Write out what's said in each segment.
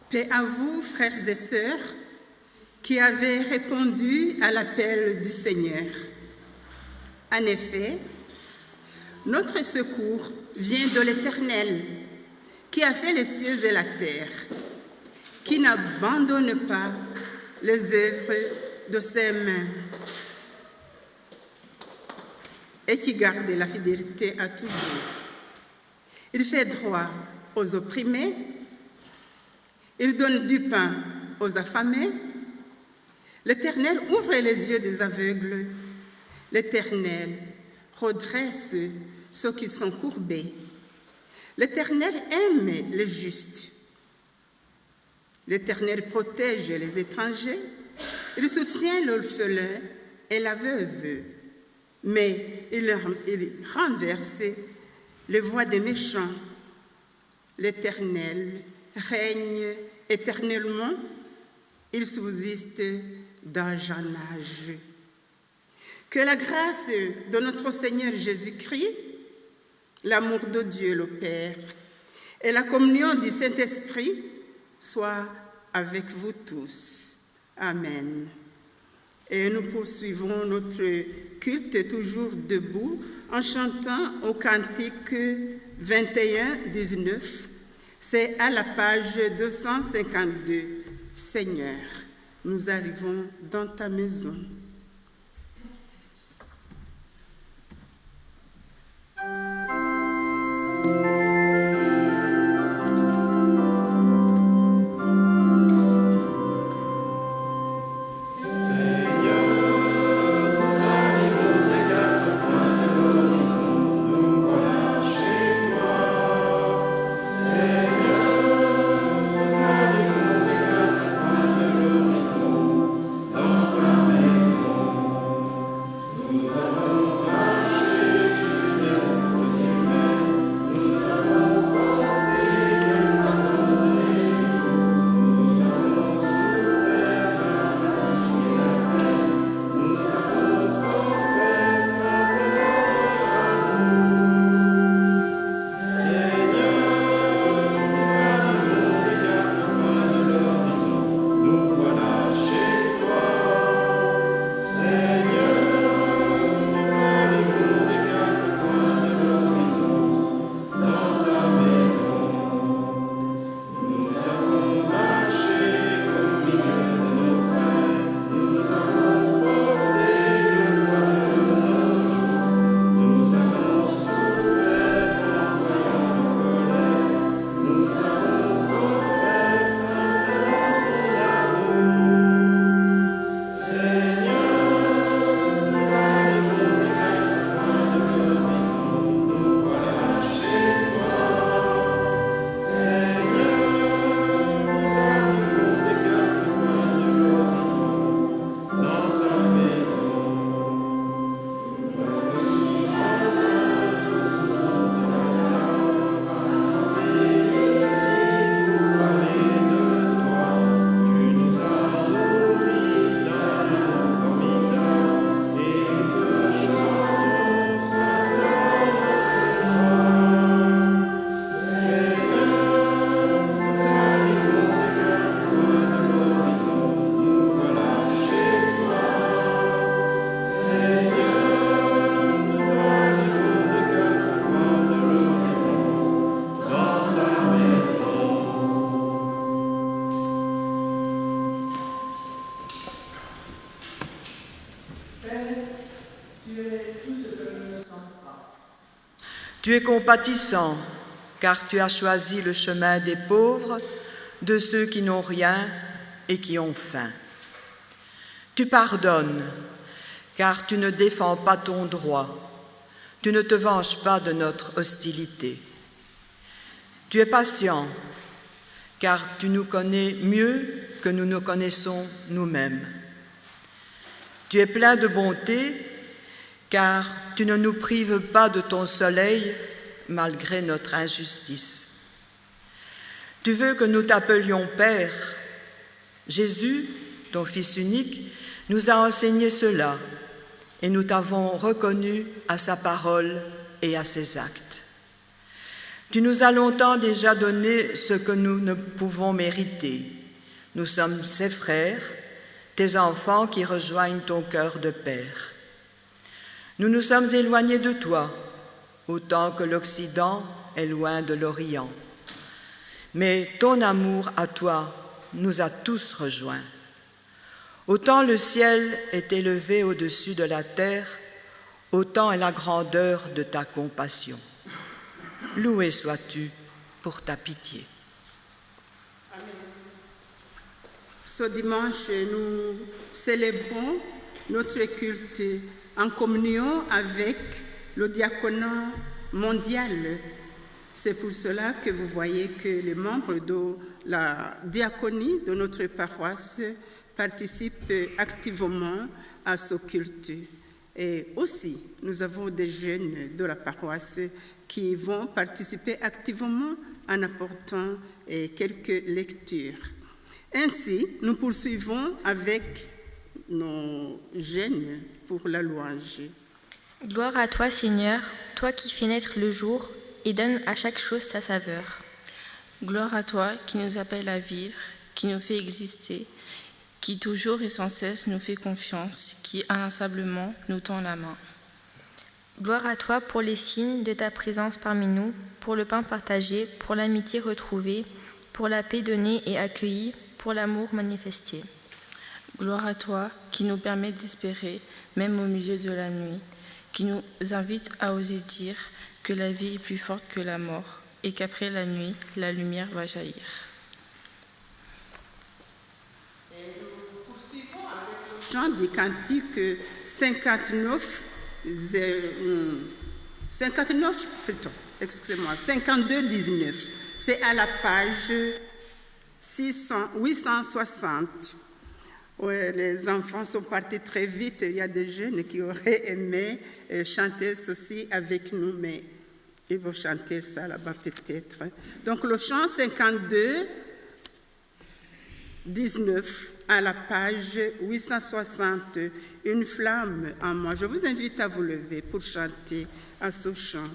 Paix à vous, frères et sœurs, qui avez répondu à l'appel du Seigneur. En effet, notre secours vient de l'Éternel, qui a fait les cieux et la terre, qui n'abandonne pas les œuvres de ses mains et qui garde la fidélité à toujours. Il fait droit aux opprimés, il donne du pain aux affamés. L'Éternel ouvre les yeux des aveugles. L'Éternel redresse ceux qui sont courbés. L'Éternel aime les justes. L'Éternel protège les étrangers. Il soutient l'orphelin et la veuve. Mais il renverse les voies des méchants. L'Éternel règne éternellement. Il subsiste d'âge en âge. Que la grâce de notre Seigneur Jésus-Christ, l'amour de Dieu le Père et la communion du Saint-Esprit soient avec vous tous. Amen. Et nous poursuivons notre culte toujours debout en chantant au cantique 21-19. C'est à la page 252. Seigneur, nous arrivons dans ta maison. Tu es compatissant, car tu as choisi le chemin des pauvres, de ceux qui n'ont rien et qui ont faim. Tu pardonnes, car tu ne défends pas ton droit, tu ne te venges pas de notre hostilité. Tu es patient, car tu nous connais mieux que nous nous connaissons nous-mêmes. Tu es plein de bonté, car tu ne nous prives pas de ton soleil malgré notre injustice. Tu veux que nous t'appelions Père. Jésus, ton Fils unique, nous a enseigné cela et nous t'avons reconnu à sa parole et à ses actes. Tu nous as longtemps déjà donné ce que nous ne pouvons mériter. Nous sommes ses frères, tes enfants qui rejoignent ton cœur de père. Nous nous sommes éloignés de toi, autant que l'Occident est loin de l'Orient. Mais ton amour à toi nous a tous rejoints. Autant le ciel est élevé au-dessus de la terre, autant est la grandeur de ta compassion. Loué sois-tu pour ta pitié. Amen. Ce dimanche, nous célébrons notre culte en communion avec le diaconat mondial. C'est pour cela que vous voyez que les membres de la diaconie de notre paroisse participent activement à ce culte. Et aussi, nous avons des jeunes de la paroisse qui vont participer activement en apportant quelques lectures. Ainsi, nous poursuivons avec nos jeunes pour la louange. Gloire à toi, Seigneur, toi qui fais naître le jour et donne à chaque chose sa saveur. Gloire à toi qui nous appelle à vivre, qui nous fait exister, qui toujours et sans cesse nous fait confiance, qui inlassablement nous tend la main. Gloire à toi pour les signes de ta présence parmi nous, pour le pain partagé, pour l'amitié retrouvée, pour la paix donnée et accueillie, pour l'amour manifesté. Gloire à toi qui nous permet d'espérer, même au milieu de la nuit, qui nous invite à oser dire que la vie est plus forte que la mort et qu'après la nuit, la lumière va jaillir. Chant des cantiques 52, 19. C'est à la page 860. Ouais, les enfants sont partis très vite. Il y a des jeunes qui auraient aimé chanter ceci avec nous, mais ils vont chanter ça là-bas peut-être. Donc le chant 52, 19, à la page 860, une flamme en moi. Je vous invite à vous lever pour chanter à ce chant.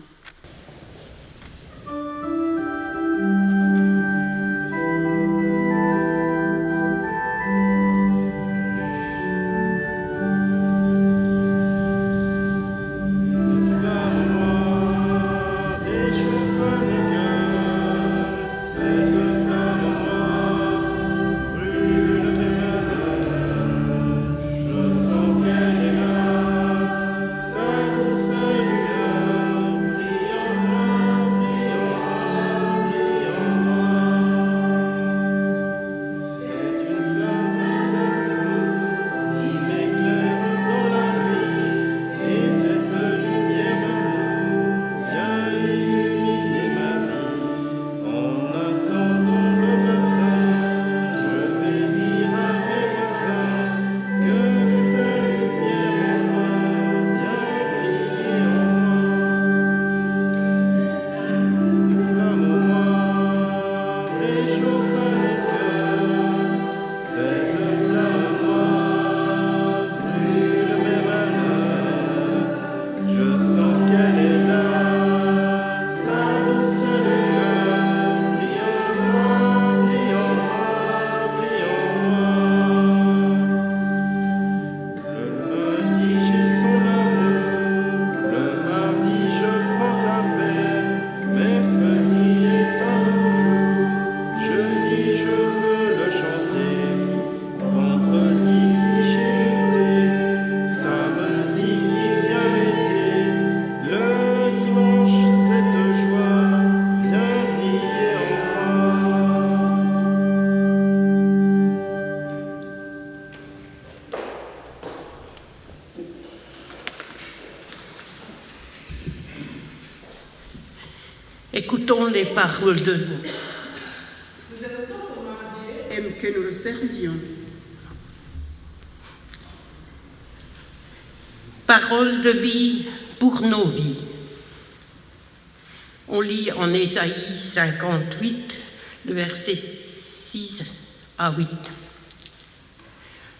Écoutons les paroles de nous. Nous écoutons comment Dieu aime que nous le servions. Paroles de vie pour nos vies. On lit en Ésaïe 58, le verset 6 à 8.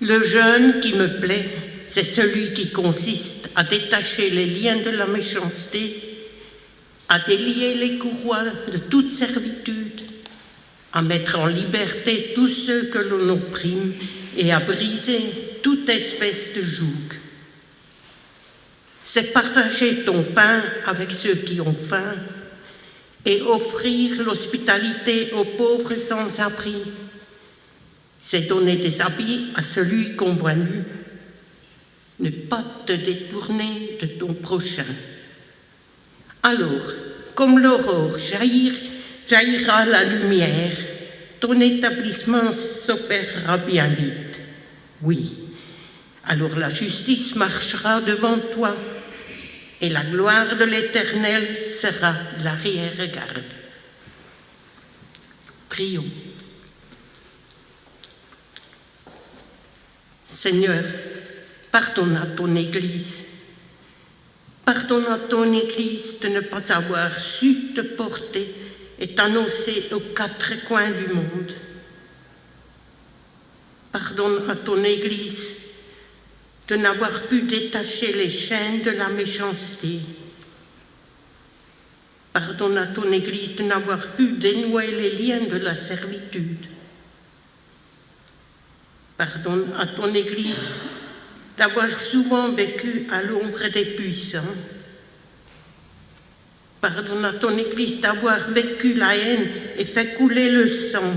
Le jeûne qui me plaît, c'est celui qui consiste à détacher les liens de la méchanceté, à délier les courroies de toute servitude, à mettre en liberté tous ceux que l'on opprime et à briser toute espèce de joug. C'est partager ton pain avec ceux qui ont faim et offrir l'hospitalité aux pauvres sans abri. C'est donner des habits à celui qu'on voit nu. Ne pas te détourner de ton prochain. Alors, comme l'aurore jaillira la lumière, ton établissement s'opérera bien vite. Oui, alors la justice marchera devant toi et la gloire de l'Éternel sera l'arrière-garde. Prions. Seigneur, pardonne à ton Église. Pardonne à ton Église de ne pas avoir su te porter et t'annoncer aux quatre coins du monde. Pardonne à ton Église de n'avoir pu détacher les chaînes de la méchanceté. Pardonne à ton Église de n'avoir pu dénouer les liens de la servitude. Pardonne à ton Église d'avoir souvent vécu à l'ombre des puissants. Pardonne à ton Église d'avoir vécu la haine et fait couler le sang.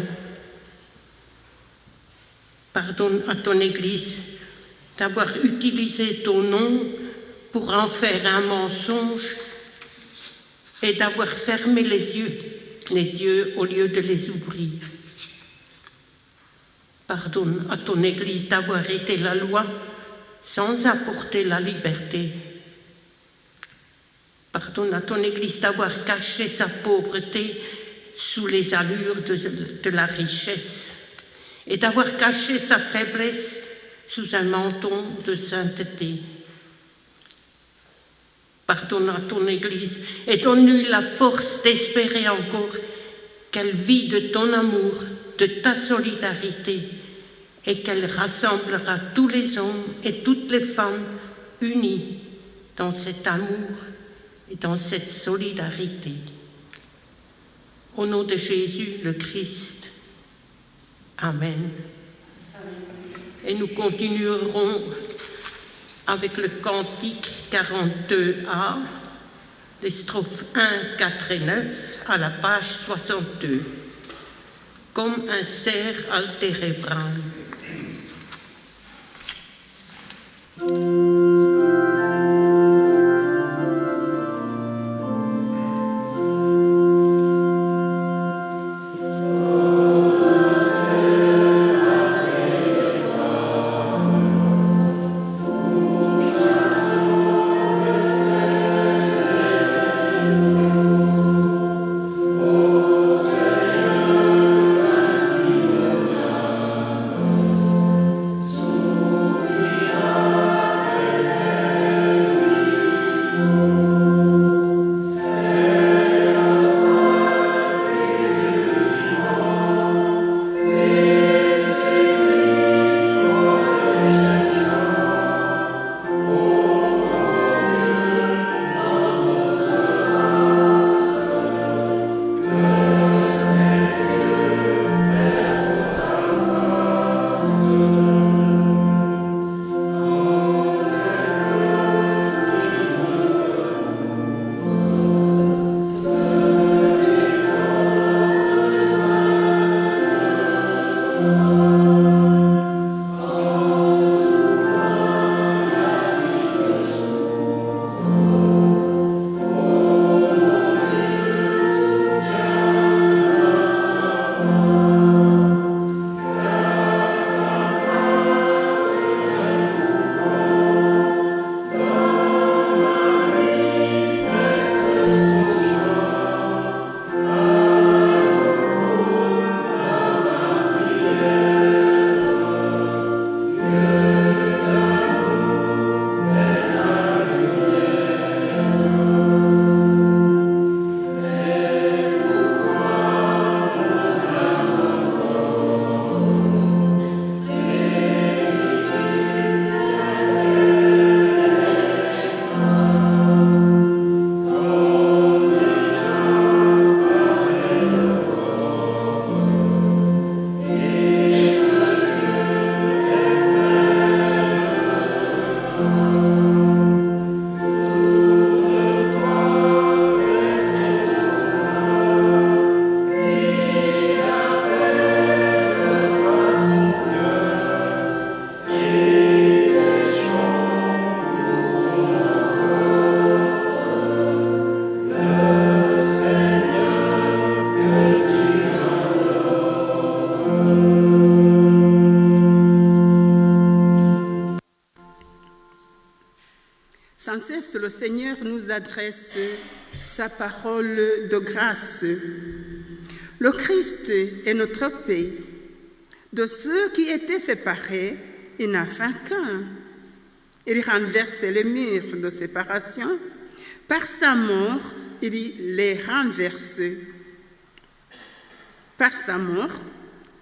Pardonne à ton Église d'avoir utilisé ton nom pour en faire un mensonge et d'avoir fermé les yeux au lieu de les ouvrir. Pardonne à ton Église d'avoir été la loi sans apporter la liberté. Pardonne à ton Église d'avoir caché sa pauvreté sous les allures de la richesse et d'avoir caché sa faiblesse sous un menton de sainteté. Pardonne à ton Église et donne-lui la force d'espérer encore qu'elle vit de ton amour, de ta solidarité et qu'elle rassemblera tous les hommes et toutes les femmes unis dans cet amour et dans cette solidarité. Au nom de Jésus le Christ. Amen. Et nous continuerons avec le cantique 42A, les strophes 1, 4 et 9 à la page 62. Comme un cerf altérébral. cesse, le Seigneur nous adresse sa parole de grâce. Le Christ est notre paix. De ceux qui étaient séparés, il n'a fait qu'un. Il renverse les murs de séparation. Par sa mort, il les renverse. Par sa mort,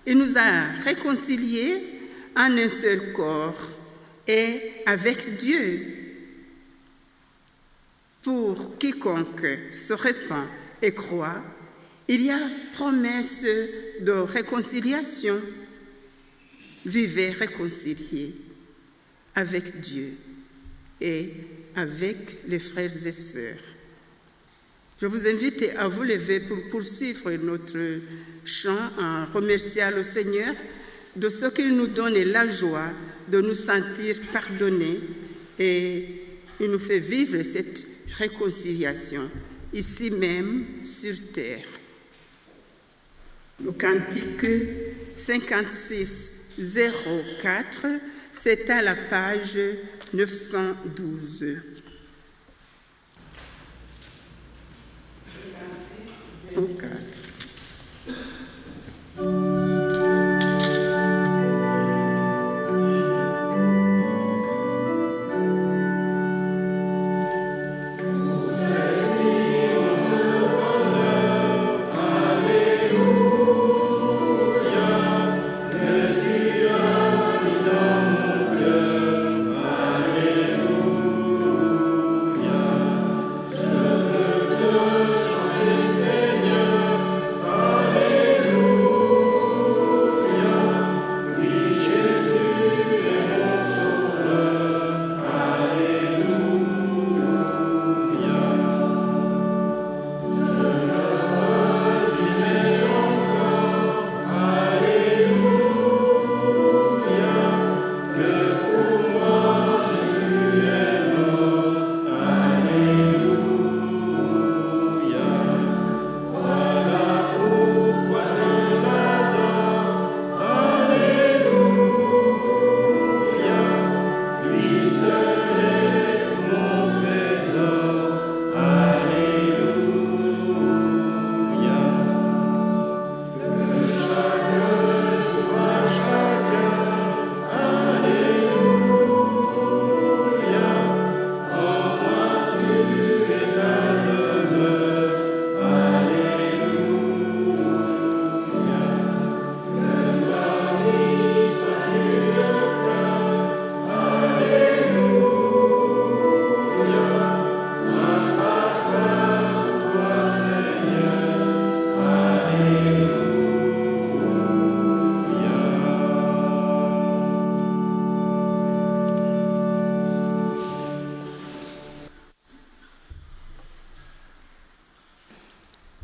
il nous a réconciliés en un seul corps et avec Dieu. Pour quiconque se répand et croit, il y a promesse de réconciliation. Vivez réconciliés avec Dieu et avec les frères et sœurs. Je vous invite à vous lever pour poursuivre notre chant en remerciant le Seigneur de ce qu'il nous donne la joie de nous sentir pardonnés et il nous fait vivre cette réconciliation ici même sur terre. Le cantique 5604, c'est à la page 912. Au 4.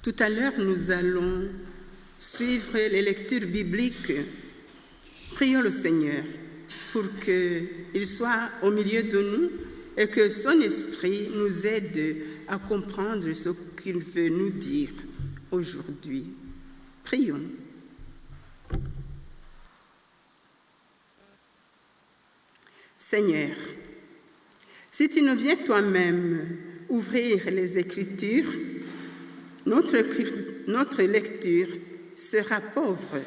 Tout à l'heure, nous allons suivre les lectures bibliques. Prions le Seigneur pour qu'il soit au milieu de nous et que son esprit nous aide à comprendre ce qu'il veut nous dire aujourd'hui. Prions. Seigneur, si tu nous viens toi-même ouvrir les Écritures, notre lecture sera pauvre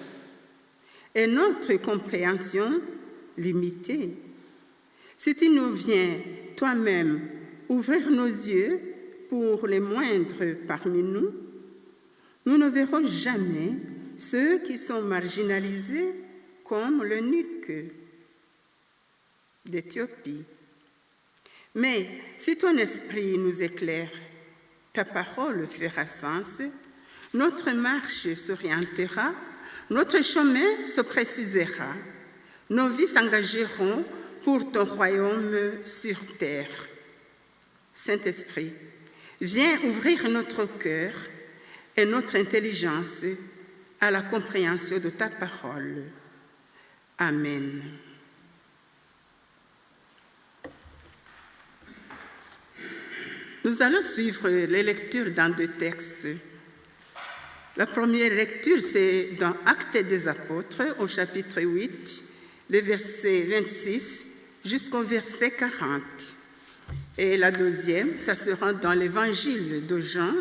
et notre compréhension limitée. Si tu nous viens toi-même ouvrir nos yeux pour les moindres parmi nous, nous ne verrons jamais ceux qui sont marginalisés comme l'eunuque d'Éthiopie. Mais si ton esprit nous éclaire, ta parole fera sens, notre marche s'orientera, notre chemin se précisera, nos vies s'engageront pour ton royaume sur terre. Saint-Esprit, viens ouvrir notre cœur et notre intelligence à la compréhension de ta parole. Amen. Nous allons suivre les lectures dans deux textes. La première lecture, c'est dans Actes des Apôtres, au chapitre 8, les versets 26 jusqu'au verset 40. Et la deuxième, ça sera dans l'évangile de Jean.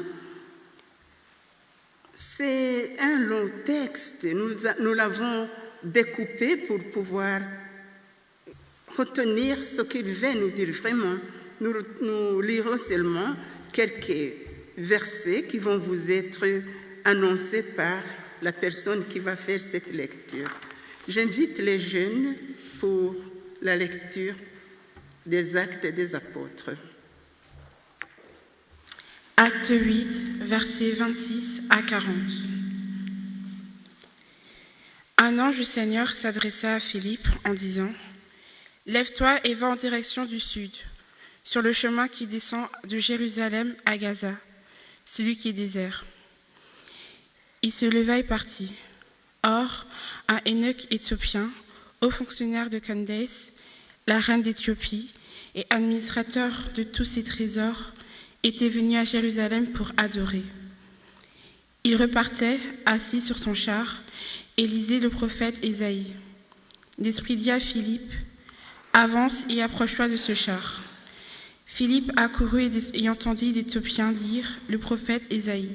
C'est un long texte, nous l'avons découpé pour pouvoir retenir ce qu'il veut nous dire vraiment. Nous lirons seulement quelques versets qui vont vous être annoncés par la personne qui va faire cette lecture. J'invite les jeunes pour la lecture des Actes des Apôtres. Acte 8, versets 26 à 40. Un ange du Seigneur s'adressa à Philippe en disant : « Lève-toi et va en direction du sud, sur le chemin qui descend de Jérusalem à Gaza, celui qui est désert. » Il se leva et partit. Or, un eunuque éthiopien, haut fonctionnaire de Candace, la reine d'Éthiopie, et administrateur de tous ses trésors, était venu à Jérusalem pour adorer. Il repartait, assis sur son char, et lisait le prophète Ésaïe. L'Esprit dit à Philippe : « Avance et approche-toi de ce char. » Philippe accourut et entendit l'Éthiopien lire le prophète Ésaïe.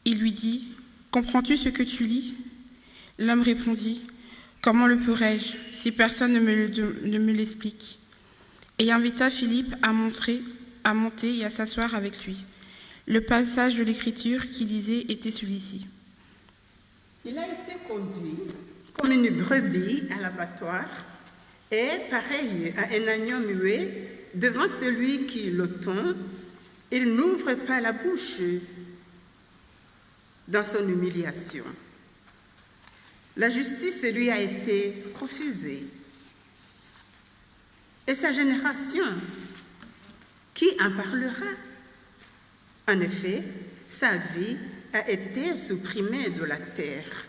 Il lui dit : « Comprends-tu ce que tu lis ? » L'homme répondit : « Comment le pourrais-je, si personne ne me l'explique ?» Et invita Philippe à monter et à s'asseoir avec lui. Le passage de l'Écriture qu'il lisait était celui-ci. Il a été conduit comme une brebis à l'abattoir et, pareil à un agneau muet, devant celui qui l'entend, il n'ouvre pas la bouche dans son humiliation. La justice lui a été refusée. Et sa génération, qui en parlera ? En effet, sa vie a été supprimée de la terre.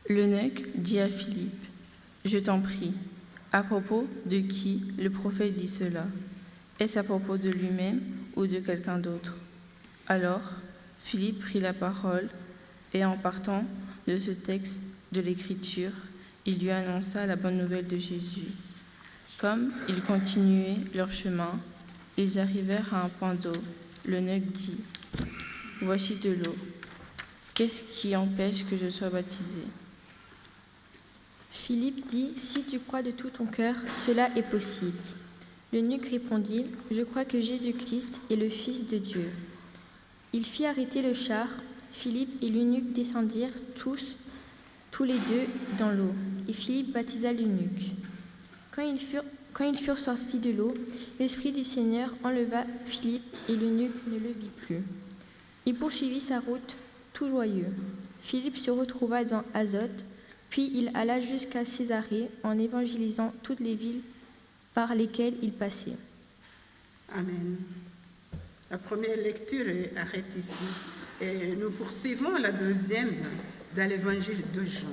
L'eunuque dit à Philippe : « Je t'en prie, à propos de qui le prophète dit cela ? Est-ce à propos de lui-même ou de quelqu'un d'autre ?» Alors, Philippe prit la parole et en partant de ce texte de l'Écriture, il lui annonça la bonne nouvelle de Jésus. Comme ils continuaient leur chemin, ils arrivèrent à un point d'eau. L'eunuque dit : « Voici de l'eau. Qu'est-ce qui empêche que je sois baptisé ?» Philippe dit : « Si tu crois de tout ton cœur, cela est possible. » L'eunuque répondit : « Je crois que Jésus-Christ est le Fils de Dieu. » Il fit arrêter le char. Philippe et l'eunuque descendirent tous les deux dans l'eau, et Philippe baptisa l'eunuque. Quand ils furent sortis de l'eau, l'Esprit du Seigneur enleva Philippe et l'eunuque ne le vit plus. Il poursuivit sa route tout joyeux. Philippe se retrouva dans Azote, puis il alla jusqu'à Césarée en évangélisant toutes les villes par lesquelles il passait. Amen. La première lecture arrête ici et nous poursuivons la deuxième dans l'évangile de Jean.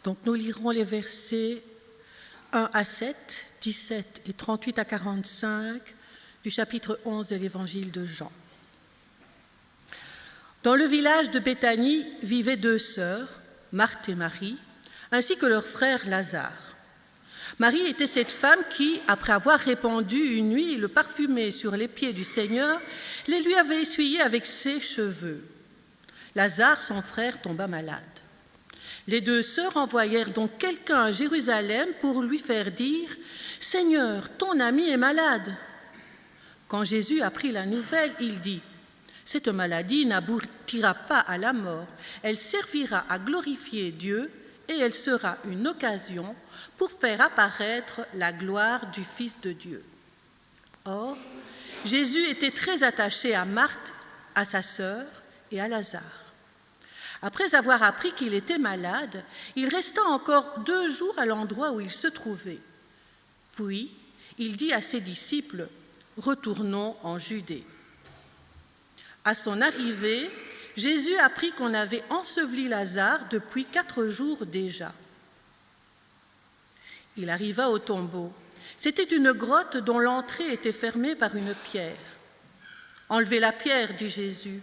Donc nous lirons les versets 1 à 7, 17 et 38 à 45 du chapitre 11 de l'évangile de Jean. Dans le village de Béthanie vivaient deux sœurs, Marthe et Marie, ainsi que leur frère Lazare. Marie était cette femme qui, après avoir répandu une huile parfumée sur les pieds du Seigneur, les lui avait essuyés avec ses cheveux. Lazare, son frère, tomba malade. Les deux sœurs envoyèrent donc quelqu'un à Jérusalem pour lui faire dire « Seigneur, ton ami est malade !» Quand Jésus apprit la nouvelle, il dit « Cette maladie n'aboutira pas à la mort, elle servira à glorifier Dieu et elle sera une occasion pour faire apparaître la gloire du Fils de Dieu. » Or, Jésus était très attaché à Marthe, à sa sœur et à Lazare. Après avoir appris qu'il était malade, il resta encore 2 jours à l'endroit où il se trouvait. Puis, il dit à ses disciples : « Retournons en Judée. » À son arrivée, Jésus apprit qu'on avait enseveli Lazare depuis 4 jours déjà. Il arriva au tombeau. C'était une grotte dont l'entrée était fermée par une pierre. « Enlevez la pierre, dit Jésus. »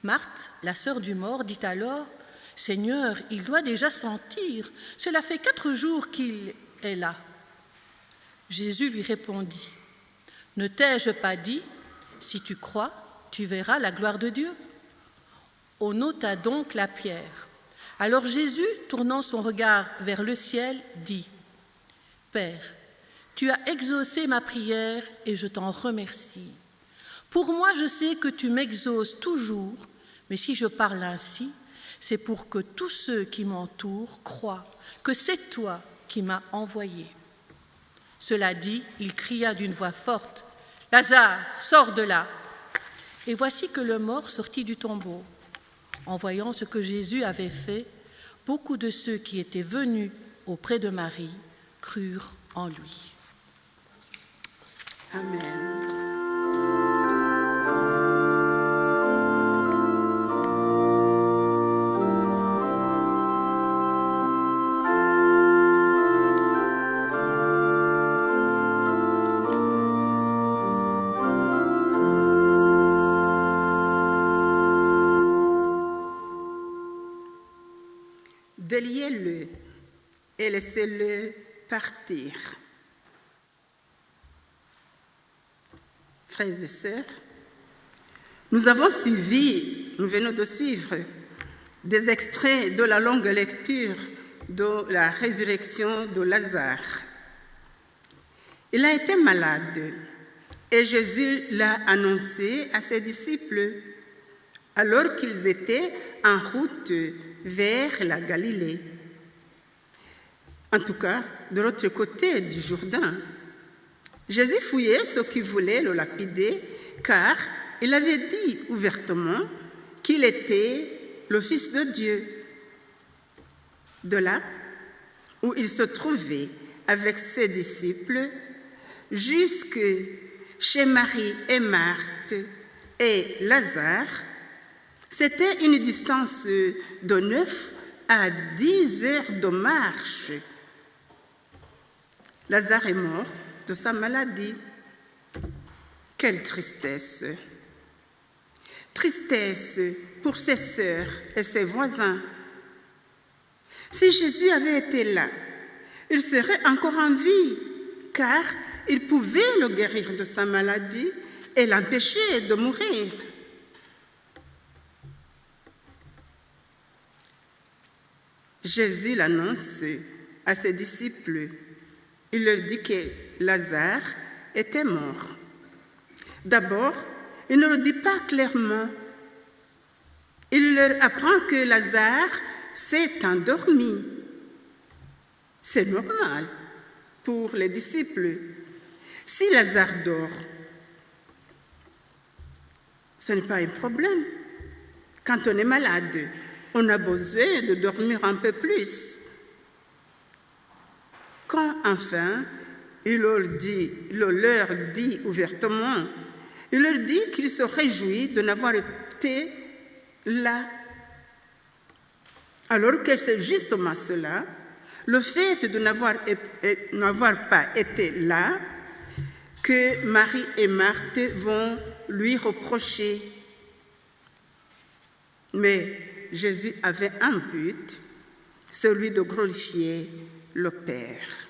Marthe, la sœur du mort, dit alors, « Seigneur, il doit déjà sentir, cela fait 4 jours qu'il est là. » Jésus lui répondit, « Ne t'ai-je pas dit, si tu crois, tu verras la gloire de Dieu ?» On ôta donc la pierre. Alors Jésus, tournant son regard vers le ciel, dit, « Père, tu as exaucé ma prière et je t'en remercie. Pour moi, je sais que tu m'exauces toujours, mais si je parle ainsi, c'est pour que tous ceux qui m'entourent croient que c'est toi qui m'as envoyé. » Cela dit, il cria d'une voix forte, « Lazare, sors de là !» Et voici que le mort sortit du tombeau. En voyant ce que Jésus avait fait, beaucoup de ceux qui étaient venus auprès de Marie crurent en lui. Amen. Déliez-le et laissez-le partir. Frères et sœurs, nous venons de suivre des extraits de la longue lecture de la résurrection de Lazare. Il a été malade et Jésus l'a annoncé à ses disciples alors qu'ils étaient en route vers la Galilée. En tout cas, de l'autre côté du Jourdain. Jésus fouillait ceux qui voulaient le lapider, car il avait dit ouvertement qu'il était le Fils de Dieu. De là où il se trouvait avec ses disciples, jusque chez Marie et Marthe et Lazare, c'était une distance de 9 à 10 heures de marche. Lazare est mort de sa maladie. Quelle tristesse! Tristesse pour ses sœurs et ses voisins. Si Jésus avait été là, il serait encore en vie, car il pouvait le guérir de sa maladie et l'empêcher de mourir. Jésus l'annonce à ses disciples. Il leur dit que Lazare était mort. D'abord, il ne le dit pas clairement. Il leur apprend que Lazare s'est endormi. C'est normal pour les disciples. Si Lazare dort, ce n'est pas un problème. Quand on est malade, on a besoin de dormir un peu plus. Quand enfin il leur dit ouvertement, il leur dit qu'il se réjouit de n'avoir été là. Alors que c'est justement cela, le fait de n'avoir pas été là, que Marie et Marthe vont lui reprocher. Mais Jésus avait un but, celui de glorifier le Père.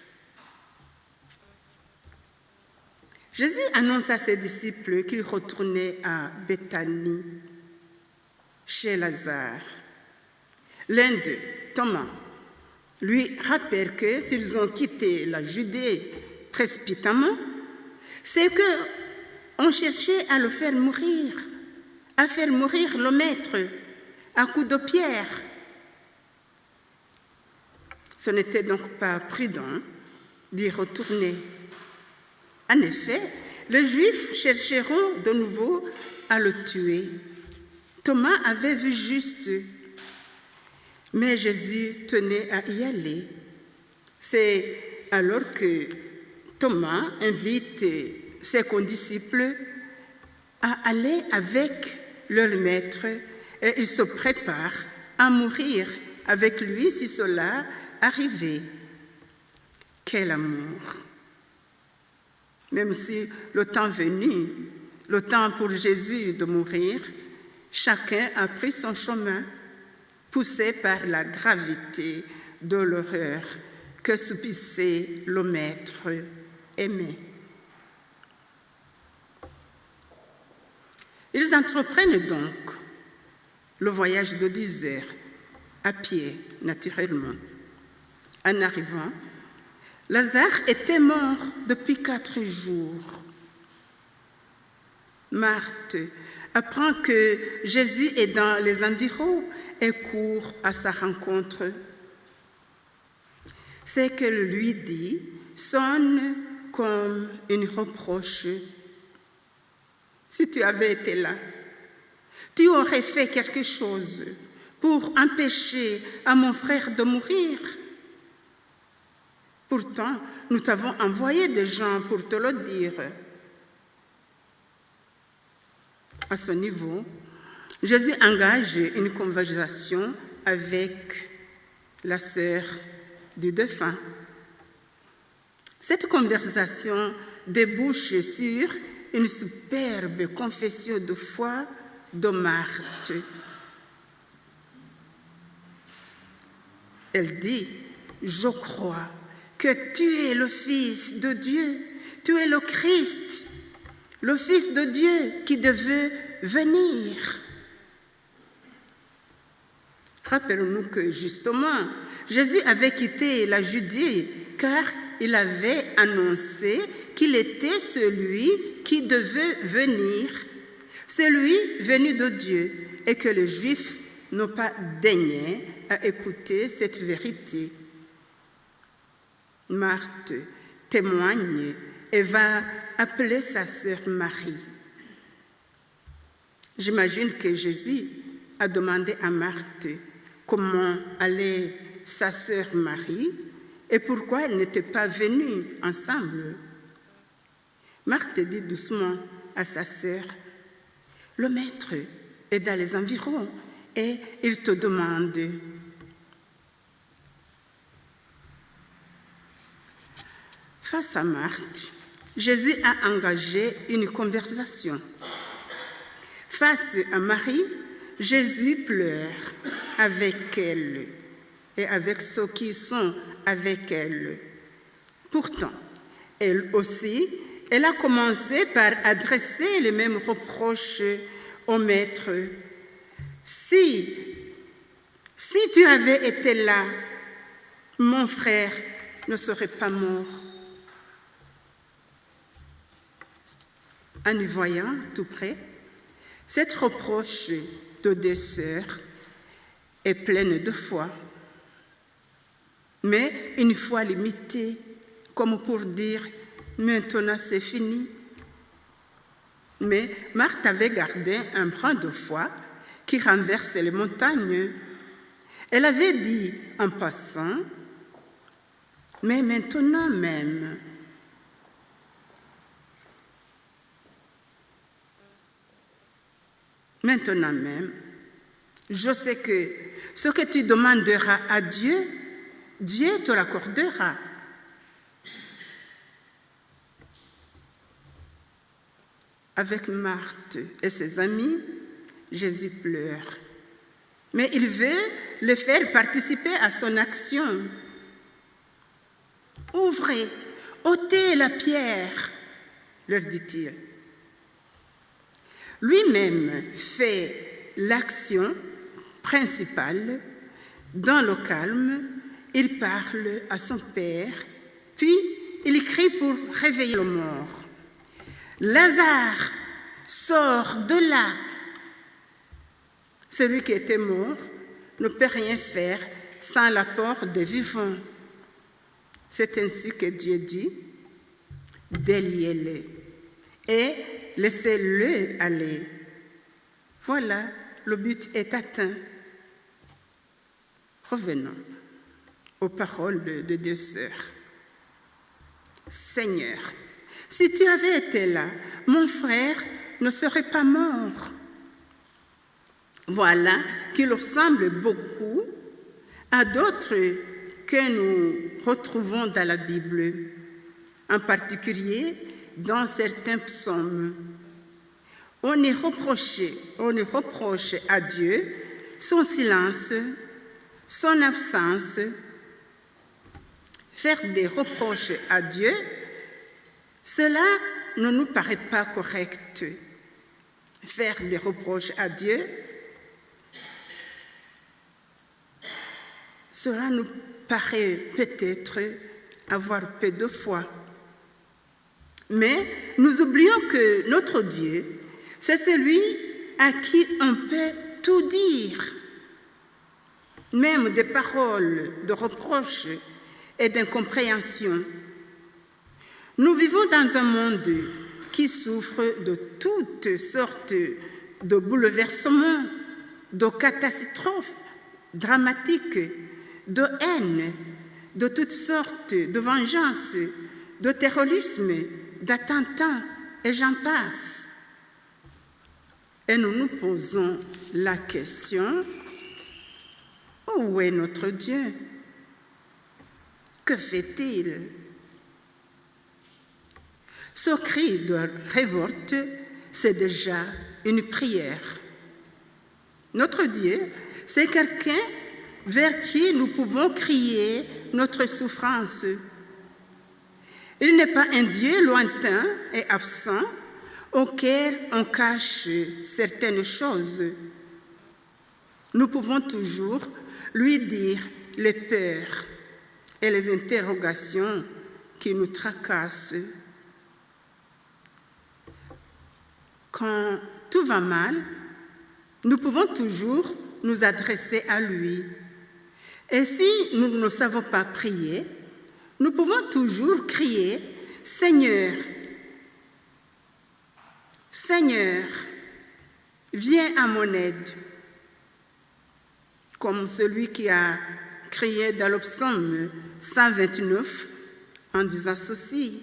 Jésus annonce à ses disciples qu'il retournait à Béthanie, chez Lazare. L'un d'eux, Thomas, lui rappelle que s'ils ont quitté la Judée précipitamment, c'est qu'on cherchait à le faire mourir, à faire mourir le Maître à coups de pierre. Ce n'était donc pas prudent d'y retourner. En effet, les Juifs chercheront de nouveau à le tuer. Thomas avait vu juste, mais Jésus tenait à y aller. C'est alors que Thomas invite ses condisciples à aller avec leur maître et ils se préparent à mourir avec lui si cela arrivait. Quel amour! Même si le temps venu, le temps pour Jésus de mourir, chacun a pris son chemin, poussé par la gravité de l'horreur que subissait le maître aimé. Ils entreprennent donc le voyage de 10 heures, à pied, naturellement. En arrivant, Lazare était mort depuis 4 jours. Marthe apprend que Jésus est dans les environs et court à sa rencontre. Ce qu'elle lui dit sonne comme une reproche. Si tu avais été là, tu aurais fait quelque chose pour empêcher à mon frère de mourir. Pourtant, nous t'avons envoyé des gens pour te le dire. À ce niveau, Jésus engage une conversation avec la sœur du défunt. Cette conversation débouche sur une superbe confession de foi de Marthe. Elle dit, « Je crois que tu es le Fils de Dieu, tu es le Christ, le Fils de Dieu qui devait venir. » Rappelons-nous que justement, Jésus avait quitté la Judée car il avait annoncé qu'il était celui qui devait venir, celui venu de Dieu, et que les Juifs n'ont pas daigné à écouter cette vérité. Marthe témoigne et va appeler sa sœur Marie. J'imagine que Jésus a demandé à Marthe comment allait sa sœur Marie et pourquoi elle n'était pas venue ensemble. Marthe dit doucement à sa sœur, « Le maître est dans les environs et il te demande. » Face à Marthe, Jésus a engagé une conversation. Face à Marie, Jésus pleure avec elle et avec ceux qui sont avec elle. Pourtant, elle aussi, elle a commencé par adresser les mêmes reproches au maître. Si tu avais été là, mon frère ne serait pas mort. En y voyant tout près, cette reproche de 2 sœurs est pleine de foi, mais une foi limitée, comme pour dire « maintenant c'est fini ». Mais Marthe avait gardé un brin de foi qui renverse les montagnes. Elle avait dit en passant « mais maintenant même ». Maintenant même, je sais que ce que tu demanderas à Dieu, Dieu te l'accordera. Avec Marthe et ses amis, Jésus pleure. Mais il veut les faire participer à son action. « Ouvrez, ôtez la pierre », leur dit-il. Lui-même fait l'action principale. Dans le calme, il parle à son Père, puis il crie pour réveiller le mort. « Lazare, sors de là !» Celui qui était mort ne peut rien faire sans l'apport des vivants. C'est ainsi que Dieu dit « Déliez-le et laissez-le aller. » Voilà, le but est atteint. Revenons aux paroles de 2 sœurs. « Seigneur, si tu avais été là, mon frère ne serait pas mort. » Voilà qui ressemble beaucoup à d'autres que nous retrouvons dans la Bible, en particulier dans certains psaumes. on ne reproche à Dieu son silence, son absence. Faire des reproches à Dieu, cela ne nous paraît pas correct. Faire des reproches à Dieu, cela nous paraît peut-être avoir peu de foi. Mais nous oublions que notre Dieu, c'est celui à qui on peut tout dire, même des paroles de reproche et d'incompréhension. Nous vivons dans un monde qui souffre de toutes sortes de bouleversements, de catastrophes dramatiques, de haine, de toutes sortes de vengeances, de terrorisme, d'attentats, et j'en passe. Et nous nous posons la question, où est notre Dieu? Que fait-il? Ce cri de révolte, c'est déjà une prière. Notre Dieu, c'est quelqu'un vers qui nous pouvons crier notre souffrance. Il n'est pas un Dieu lointain et absent auquel on cache certaines choses. Nous pouvons toujours lui dire les peurs et les interrogations qui nous tracassent. Quand tout va mal, nous pouvons toujours nous adresser à lui. Et si nous ne savons pas prier, nous pouvons toujours crier « Seigneur, Seigneur, viens à mon aide », comme celui qui a crié dans le psaume 129 en disant ceci.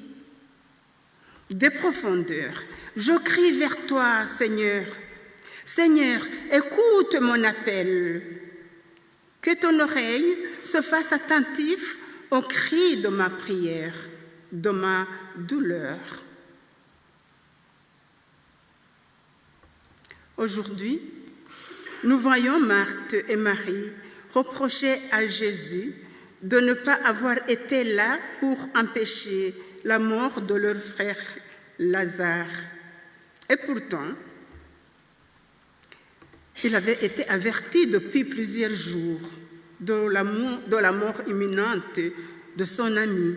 Des profondeurs, je crie vers toi, Seigneur. Seigneur, écoute mon appel. Que ton oreille se fasse attentive au cri de ma prière, de ma douleur. Aujourd'hui, nous voyons Marthe et Marie reprocher à Jésus de ne pas avoir été là pour empêcher la mort de leur frère Lazare. Et pourtant, il avait été averti depuis plusieurs jours de la mort imminente de son ami.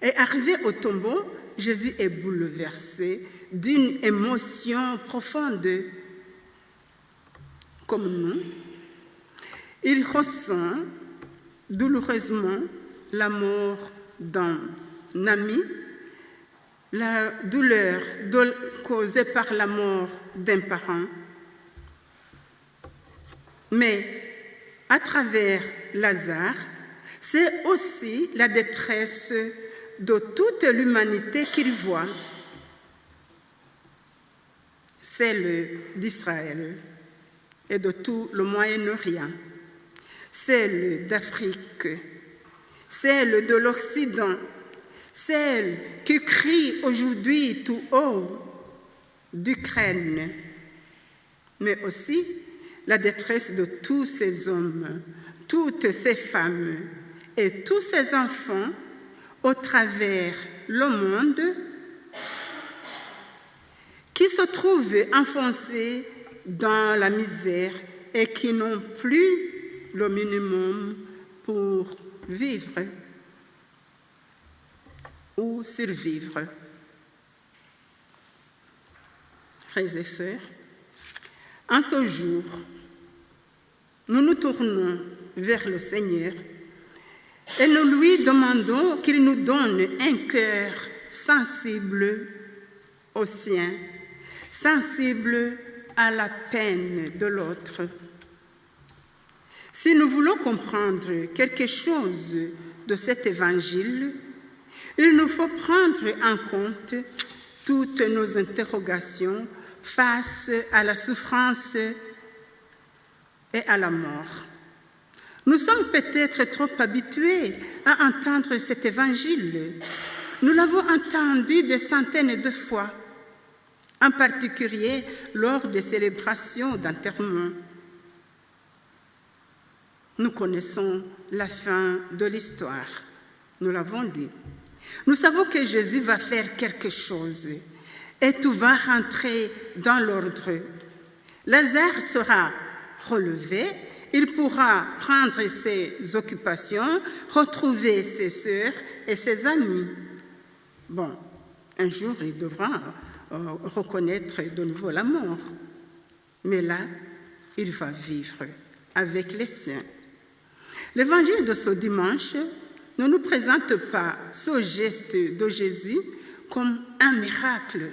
Et arrivé au tombeau, Jésus est bouleversé d'une émotion profonde. Comme nous, il ressent douloureusement la mort d'un ami, la douleur causée par la mort d'un parent. Mais à travers Lazare, c'est aussi la détresse de toute l'humanité qu'il voit, celle d'Israël et de tout le Moyen-Orient, celle d'Afrique, celle de l'Occident, celle qui crie aujourd'hui tout haut d'Ukraine, mais aussi la détresse de tous ces hommes, toutes ces femmes et tous ces enfants au travers le monde qui se trouvent enfoncés dans la misère et qui n'ont plus le minimum pour vivre ou survivre. Frères et sœurs, en ce jour, nous nous tournons vers le Seigneur et nous lui demandons qu'il nous donne un cœur sensible au sien, sensible à la peine de l'autre. Si nous voulons comprendre quelque chose de cet évangile, il nous faut prendre en compte toutes nos interrogations face à la souffrance et à la mort. Nous sommes peut-être trop habitués à entendre cet évangile. Nous l'avons entendu des centaines de fois. en particulier lors des célébrations d'enterrement. Nous connaissons la fin de l'histoire, nous l'avons lu. Nous savons que Jésus va faire quelque chose et tout va rentrer dans l'ordre. Lazare sera relevé, il pourra prendre ses occupations, retrouver ses sœurs et ses amis. Bon, un jour, il devra reconnaître de nouveau la mort. Mais là, il va vivre avec les siens. L'évangile de ce dimanche ne nous présente pas ce geste de Jésus comme un miracle,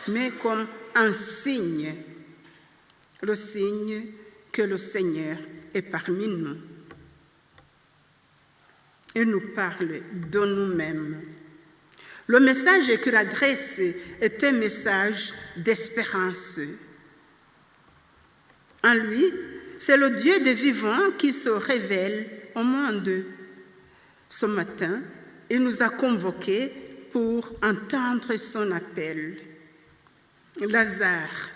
mais comme un signe, le signe que le Seigneur est parmi nous. Il nous parle de nous-mêmes. Le message qu'il adresse est un message d'espérance. En lui, c'est le Dieu des vivants qui se révèle au monde. Ce matin, il nous a convoqués pour entendre son appel. Lazare,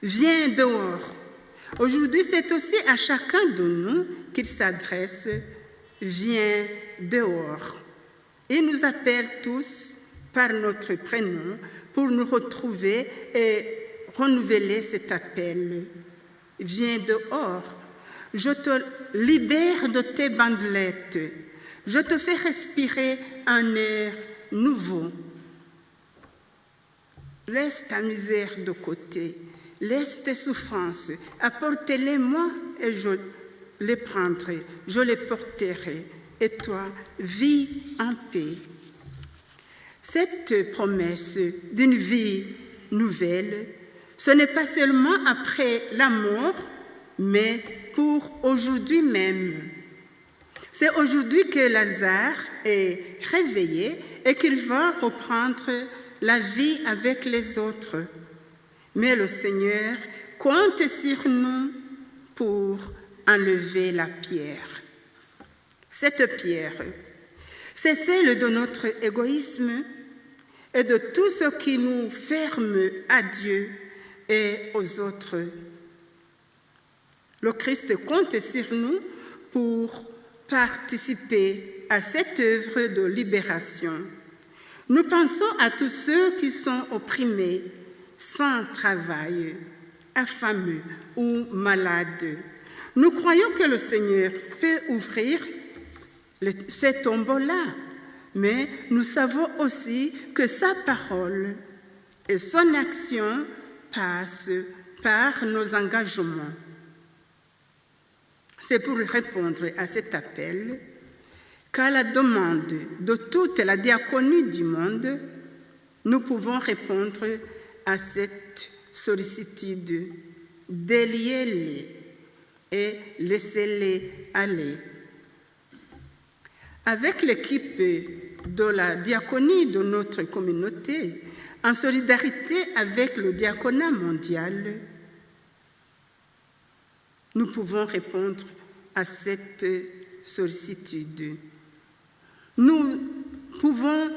viens dehors. Aujourd'hui, c'est aussi à chacun de nous qu'il s'adresse. Viens dehors. Il nous appelle tous par notre prénom pour nous retrouver et renouveler cet appel. Viens dehors. Je te libère de tes bandelettes. Je te fais respirer un air nouveau. Laisse ta misère de côté. Laisse tes souffrances. Apporte-les-moi et je les prendrai. Je les porterai. Et toi, vis en paix. Cette promesse d'une vie nouvelle, ce n'est pas seulement après la mort, mais pour aujourd'hui même. C'est aujourd'hui que Lazare est réveillé et qu'il va reprendre la vie avec les autres. Mais le Seigneur compte sur nous pour enlever la pierre. Cette pierre, c'est celle de notre égoïsme et de tout ce qui nous ferme à Dieu et aux autres. Le Christ compte sur nous pour participer à cette œuvre de libération. Nous pensons à tous ceux qui sont opprimés, sans travail, affamés ou malades. Nous croyons que le Seigneur peut ouvrir ces tombeaux-là, mais nous savons aussi que sa parole et son action passent par nos engagements. C'est pour répondre à cet appel qu'à la demande de toute la diaconie du monde, nous pouvons répondre à cette sollicitude. Déliez-les et laissez-les aller. Avec l'équipe de la diaconie de notre communauté, en solidarité avec le diaconat mondial, nous pouvons répondre à cette sollicitude. Nous pouvons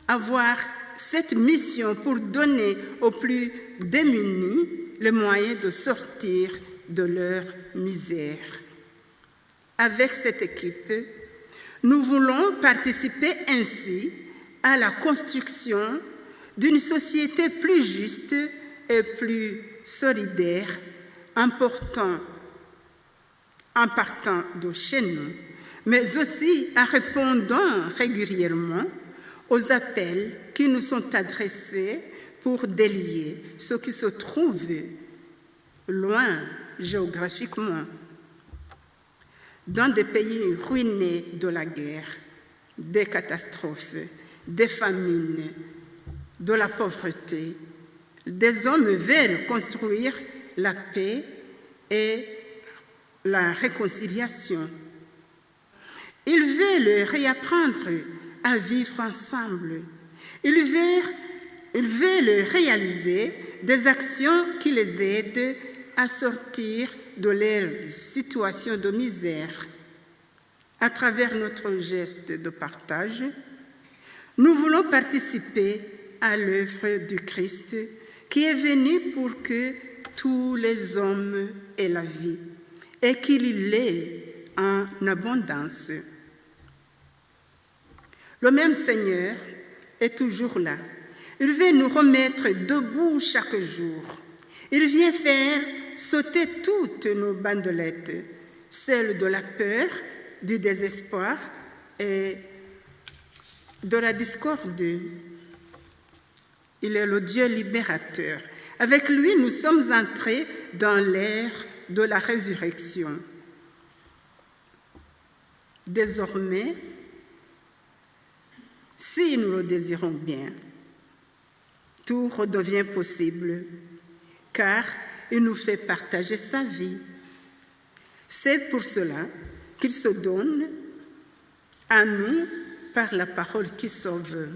avoir cette mission pour donner aux plus démunis les moyens de sortir de leur misère. Avec cette équipe, nous voulons participer ainsi à la construction d'une société plus juste et plus solidaire en partant de chez nous, mais aussi en répondant régulièrement aux appels qui nous sont adressés pour délier ceux qui se trouvent loin géographiquement, dans des pays ruinés de la guerre, des catastrophes, des famines, de la pauvreté. Des hommes veulent construire la paix et la réconciliation. Ils veulent réapprendre à vivre ensemble. Ils veulent réaliser des actions qui les aident à sortir de leur situation de misère. À travers notre geste de partage, nous voulons participer à l'œuvre du Christ qui est venu pour que tous les hommes aient la vie et qu'il l'ait en abondance. Le même Seigneur est toujours là. Il veut nous remettre debout chaque jour. Il vient faire sauter toutes nos bandelettes, celles de la peur, du désespoir et de la discorde. Il est le Dieu libérateur. Avec lui, nous sommes entrés dans l'ère de la résurrection. Désormais, si nous le désirons bien, tout redevient possible, car il nous fait partager sa vie. C'est pour cela qu'il se donne à nous par la parole qui sauve.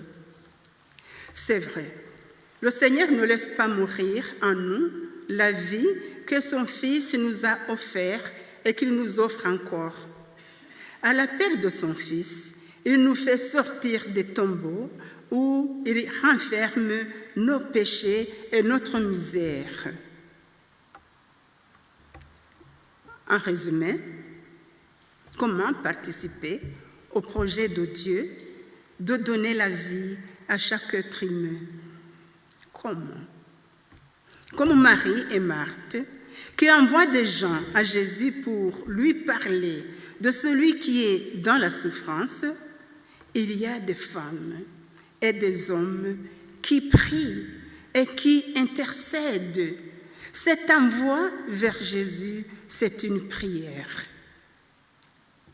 C'est vrai, le Seigneur ne laisse pas mourir en nous la vie que son Fils nous a offerte et qu'il nous offre encore. À l'appel de son Fils, il nous fait sortir des tombeaux où il renferme nos péchés et notre misère. En résumé, comment participer au projet de Dieu de donner la vie à chaque être humain? Comment? Comme Marie et Marthe, qui envoient des gens à Jésus pour lui parler de celui qui est dans la souffrance, il y a des femmes et des hommes qui prient et qui intercèdent. Cet envoi vers Jésus, c'est une prière.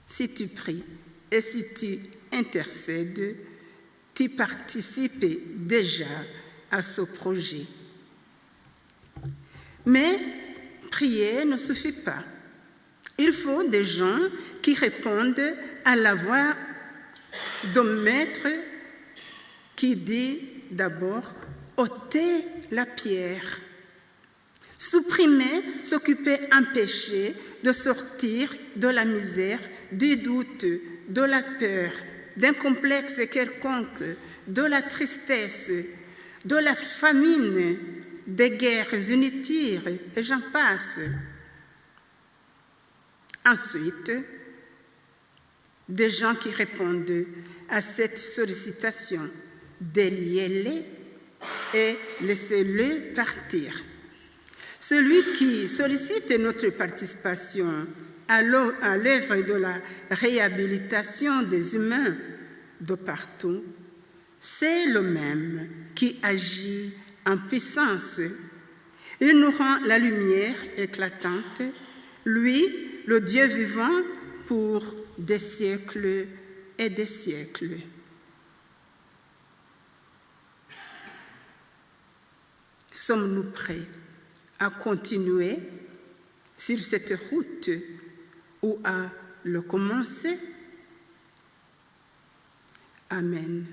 Si tu pries et si tu intercèdes, tu participes déjà à ce projet. Mais prier ne suffit pas. Il faut des gens qui répondent à la voix de Maître qui dit d'abord « ôtez la pierre ». Supprimer, s'occuper, empêcher de sortir de la misère, du doute, de la peur, d'un complexe quelconque, de la tristesse, de la famine, des guerres inutiles, et j'en passe. Ensuite, des gens qui répondent à cette sollicitation, déliez-les et laissez-les partir. Celui qui sollicite notre participation à l'œuvre de la réhabilitation des humains de partout, c'est le même qui agit en puissance. Il nous rend la lumière éclatante, lui, le Dieu vivant, pour des siècles et des siècles. Sommes-nous prêts à continuer sur cette route ou à le commencer? Amen.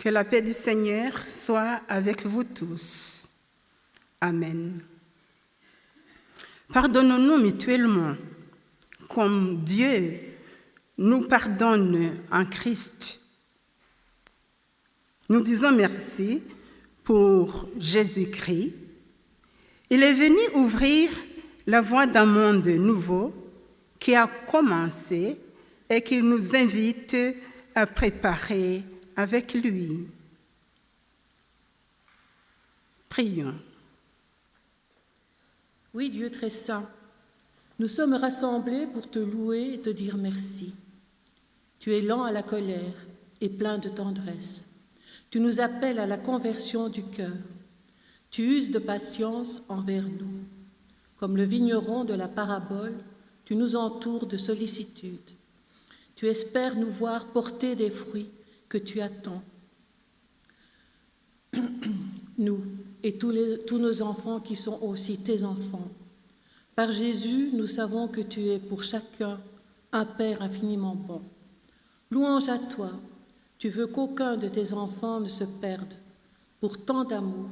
Que la paix du Seigneur soit avec vous tous. Amen. Pardonnons-nous mutuellement, comme Dieu nous pardonne en Christ. Nous disons merci pour Jésus-Christ. Il est venu ouvrir la voie d'un monde nouveau qui a commencé et qu'il nous invite à préparer avec lui. Prions. Oui, Dieu très saint, nous sommes rassemblés pour te louer et te dire merci. Tu es lent à la colère et plein de tendresse. Tu nous appelles à la conversion du cœur. Tu uses de patience envers nous. Comme le vigneron de la parabole, tu nous entoures de sollicitude. Tu espères nous voir porter des fruits que tu attends. Nous et tous nos enfants qui sont aussi tes enfants. Par Jésus, nous savons que tu es pour chacun un Père infiniment bon. Louange à toi, tu veux qu'aucun de tes enfants ne se perde. Pour tant d'amour,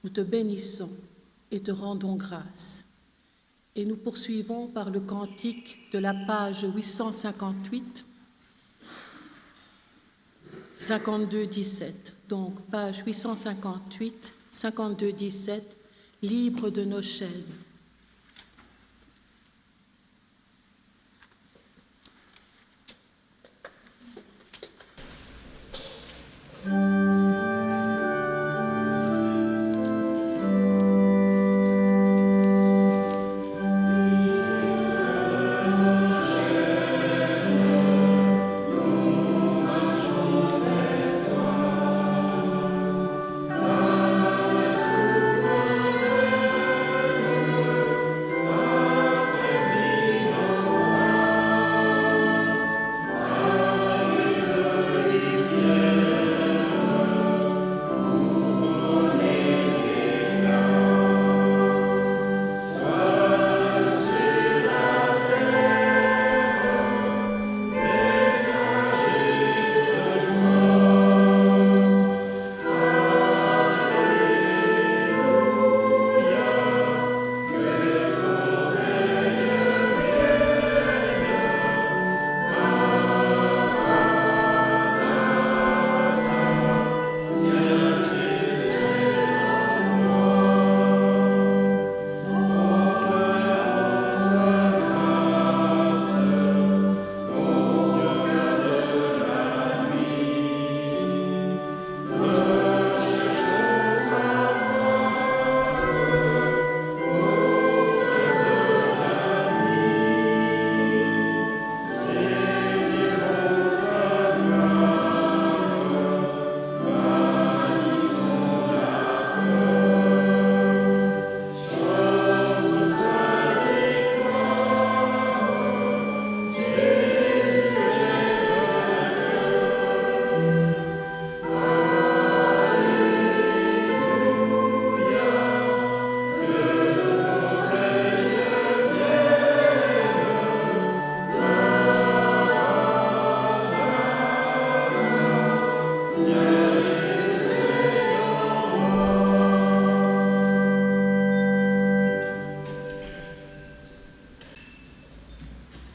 nous te bénissons et te rendons grâce. Et nous poursuivons par le cantique de la page 858, 52-17. Donc, page 858, 52-17, libre de nos chaînes.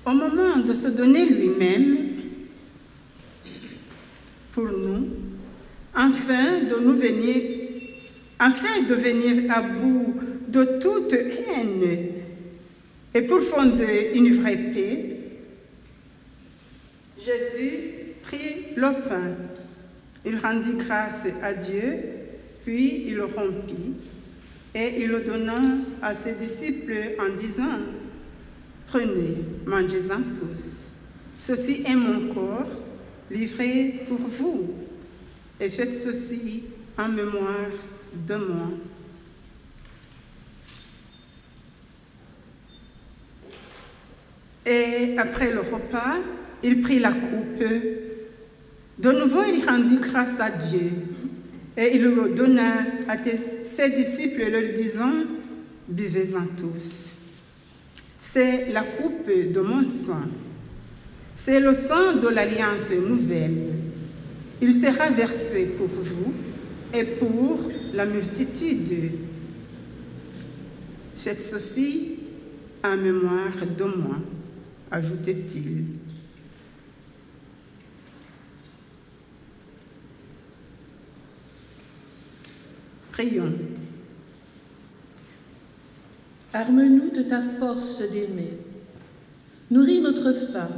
Au moment de se donner lui-même pour nous, afin de venir à bout de toute haine et pour fonder une vraie paix, Jésus prit le pain, il rendit grâce à Dieu, puis il le rompit et il le donna à ses disciples en disant: prenez, mangez-en tous. Ceci est mon corps livré pour vous. Et faites ceci en mémoire de moi. Et après le repas, il prit la coupe. De nouveau, il rendit grâce à Dieu. Et il le donna à ses disciples, leur disant: buvez-en tous. C'est la coupe de mon sang. C'est le sang de l'alliance nouvelle. Il sera versé pour vous et pour la multitude. Faites ceci en mémoire de moi, ajoutait-il. Prions. Arme-nous de ta force d'aimer. Nourris notre faim,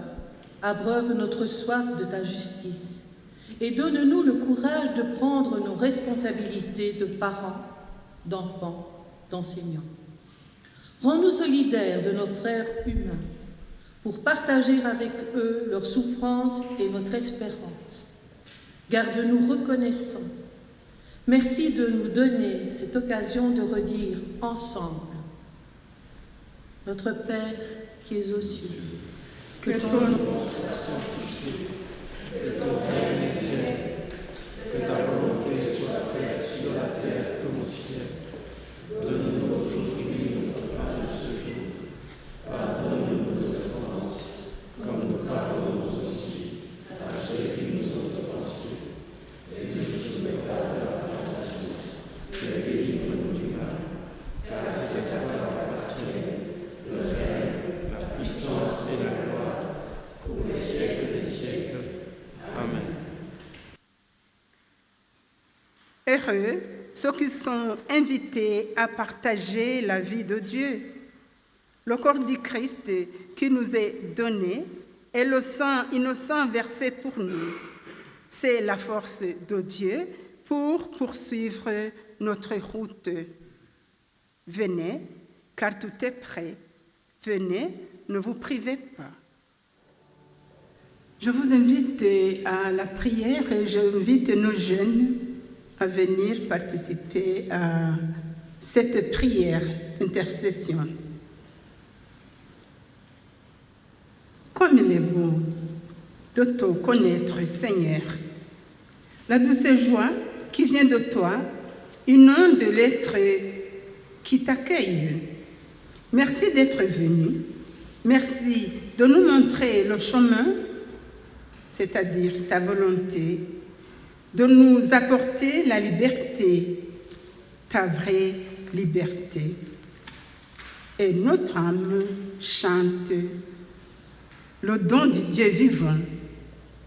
abreuve notre soif de ta justice et donne-nous le courage de prendre nos responsabilités de parents, d'enfants, d'enseignants. Rends-nous solidaires de nos frères humains pour partager avec eux leurs souffrances et notre espérance. Garde-nous reconnaissants. Merci de nous donner cette occasion de redire ensemble: Notre Père qui es aux cieux, Que ton nom soit sanctifié, que ton règne vienne, que ta volonté soit faite sur la terre comme au ciel. Donne-nous aujourd'hui notre pain de ce jour. Pardonne-nous nos offenses, comme nous pardonnons aussi à ceux qui nous ont offensés. Et ne nous soumets pas à la tentation, mais délivre-nous du mal. Car c'est à toi qu'appartiennent le règne, la puissance et la gloire pour les siècles des siècles. Amen. Heureux ceux qui sont invités à partager la vie de Dieu. Le corps du Christ qui nous est donné et le sang innocent versé pour nous. C'est la force de Dieu pour poursuivre notre route. Venez, car tout est prêt. Venez, ne vous privez pas. Je vous invite à la prière et j'invite nos jeunes à venir participer à cette prière d'intercession. Comme il est beau de te connaître, Seigneur, la douce joie qui vient de toi inonde l'être qui t'accueille. Merci d'être venu. Merci de nous montrer le chemin, c'est-à-dire ta volonté, de nous apporter la liberté, ta vraie liberté. Et notre âme chante le don du Dieu vivant,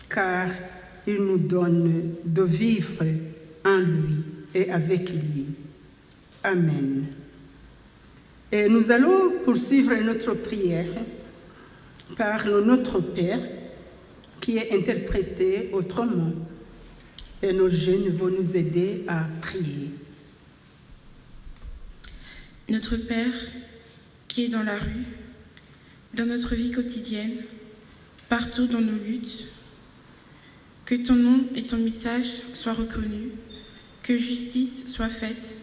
car il nous donne de vivre en lui et avec lui. Amen. Et nous allons poursuivre notre prière par le Notre Père, qui est interprété autrement. Et nos jeunes vont nous aider à prier. Notre Père, qui est dans la rue, dans notre vie quotidienne, partout dans nos luttes, que ton nom et ton message soient reconnus, que justice soit faite,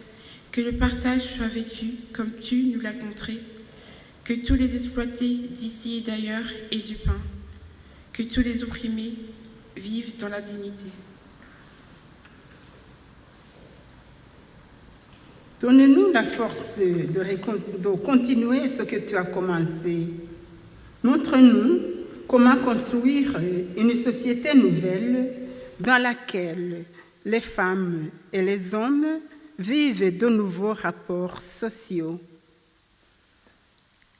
que le partage soit vécu comme tu nous l'as montré, que tous les exploités d'ici et d'ailleurs aient du pain, que tous les opprimés vivent dans la dignité. Donne-nous la force de continuer ce que tu as commencé. Montre-nous comment construire une société nouvelle dans laquelle les femmes et les hommes vivent de nouveaux rapports sociaux.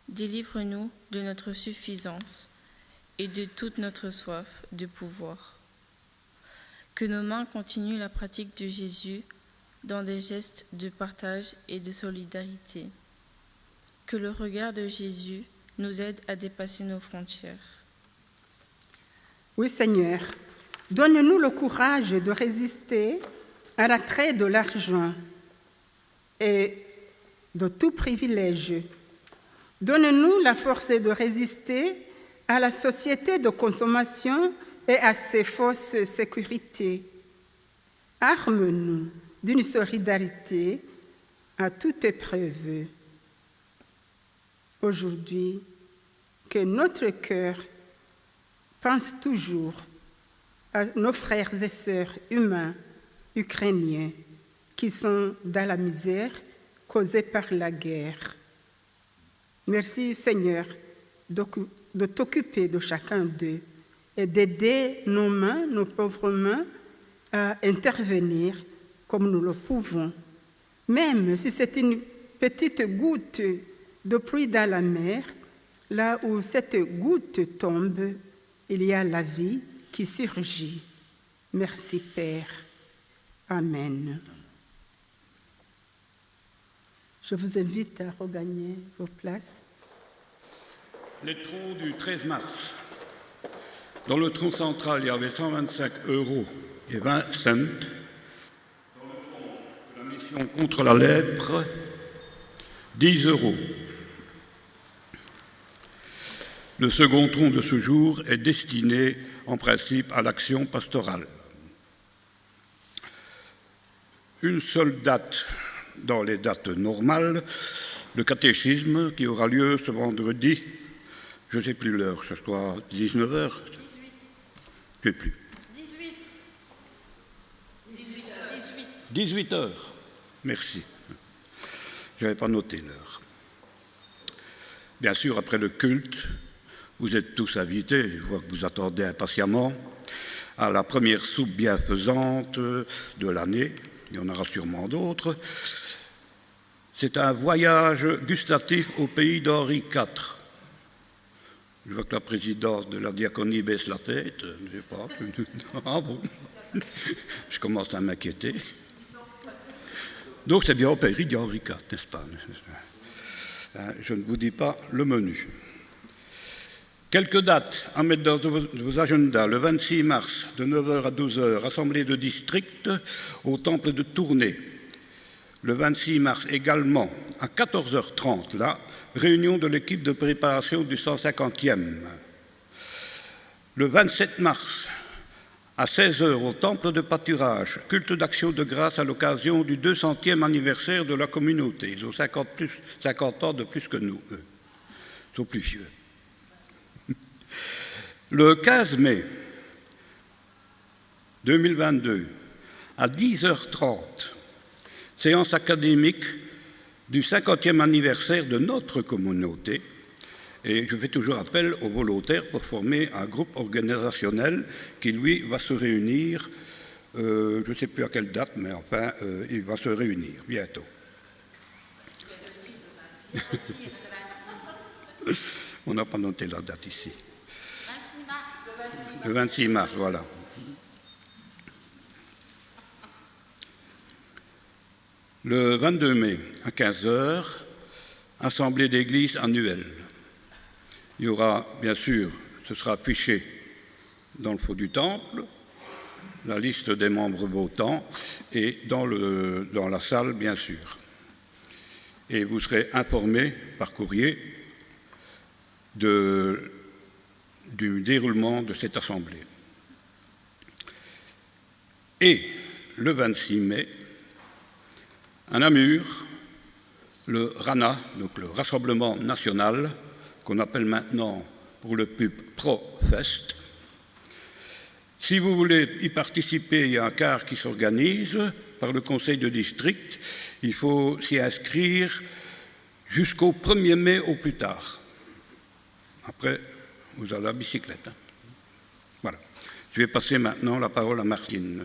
Délivre-nous de notre suffisance et de toute notre soif de pouvoir. Que nos mains continuent la pratique de Jésus dans des gestes de partage et de solidarité. Que le regard de Jésus nous aide à dépasser nos frontières. Oui, Seigneur, donne-nous le courage de résister à l'attrait de l'argent et de tout privilège. Donne-nous la force de résister à la société de consommation et à ses fausses sécurités. Arme-nous d'une solidarité à toute épreuve. Aujourd'hui, que notre cœur pense toujours à nos frères et sœurs humains, ukrainiens, qui sont dans la misère causée par la guerre. Merci, Seigneur, de t'occuper de chacun d'eux et d'aider nos mains, nos pauvres mains, à intervenir comme nous le pouvons. Même si c'est une petite goutte de pluie dans la mer, là où cette goutte tombe, il y a la vie qui surgit. Merci Père. Amen. Je vous invite à regagner vos places. Les troncs du 13 mars. Dans le tronc central, il y avait 125 € et 20 cents. Dans le tronc de la mission contre la lèpre, 10 €. Le second tronc de ce jour est destiné en principe à l'action pastorale. Une seule date dans les dates normales, le catéchisme qui aura lieu ce vendredi, je ne sais plus l'heure, ce soit 19h. 18. Je ne sais plus. 18h. Merci. Je n'avais pas noté l'heure. Bien sûr, après le culte, vous êtes tous invités, je vois que vous attendez impatiemment, à la première soupe bienfaisante de l'année. Il y en aura sûrement d'autres. C'est un voyage gustatif au pays d'Henri IV. Je vois que la présidente de la diaconie baisse la tête. Je ne sais pas. Ah bon. Je commence à m'inquiéter. Donc c'est bien au pays d'Henri IV, n'est-ce pas? Je ne vous dis pas le menu. Quelques dates à mettre dans vos agendas. Le 26 mars, de 9h à 12h, assemblée de district au temple de Tournai. Le 26 mars également, à 14h30, là, réunion de l'équipe de préparation du 150e. Le 27 mars, à 16h, au temple de pâturage, culte d'action de grâce à l'occasion du 200e anniversaire de la communauté. Ils ont 50 ans de plus que nous, eux. Ils sont plus vieux. Le 15 mai 2022, à 10h30, séance académique du 50e anniversaire de notre communauté. Et je fais toujours appel aux volontaires pour former un groupe organisationnel qui, lui, va se réunir, je ne sais plus à quelle date, mais enfin, il va se réunir bientôt. On n'a pas noté la date ici. Le 26 mars, voilà. Le 22 mai, à 15h, assemblée d'église annuelle. Il y aura, bien sûr, ce sera affiché dans le fond du temple, la liste des membres votants et dans la salle, bien sûr. Et vous serez informés par courrier du déroulement de cette assemblée. Et le 26 mai, à Namur, le RANA, donc le Rassemblement national, qu'on appelle maintenant pour le pub ProFest. Si vous voulez y participer, il y a un quart qui s'organise par le conseil de district. Il faut s'y inscrire jusqu'au 1er mai au plus tard. Après, vous avez la bicyclette. Voilà. Je vais passer maintenant la parole à Martine.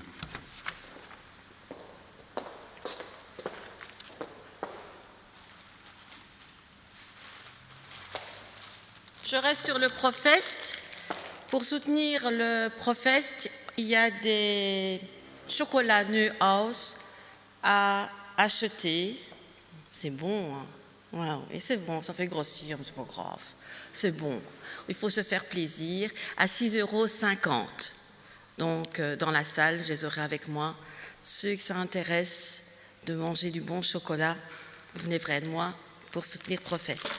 Je reste sur le ProFest. Pour soutenir le ProFest, il y a des chocolats Neuhaus à acheter. C'est bon, hein? Wow. Et c'est bon, ça fait grossir, mais c'est pas grave. C'est bon. Il faut se faire plaisir à 6,50 €. Donc, dans la salle, je les aurai avec moi. Ceux qui s'intéressent de manger du bon chocolat, venez près de moi pour soutenir ProFest.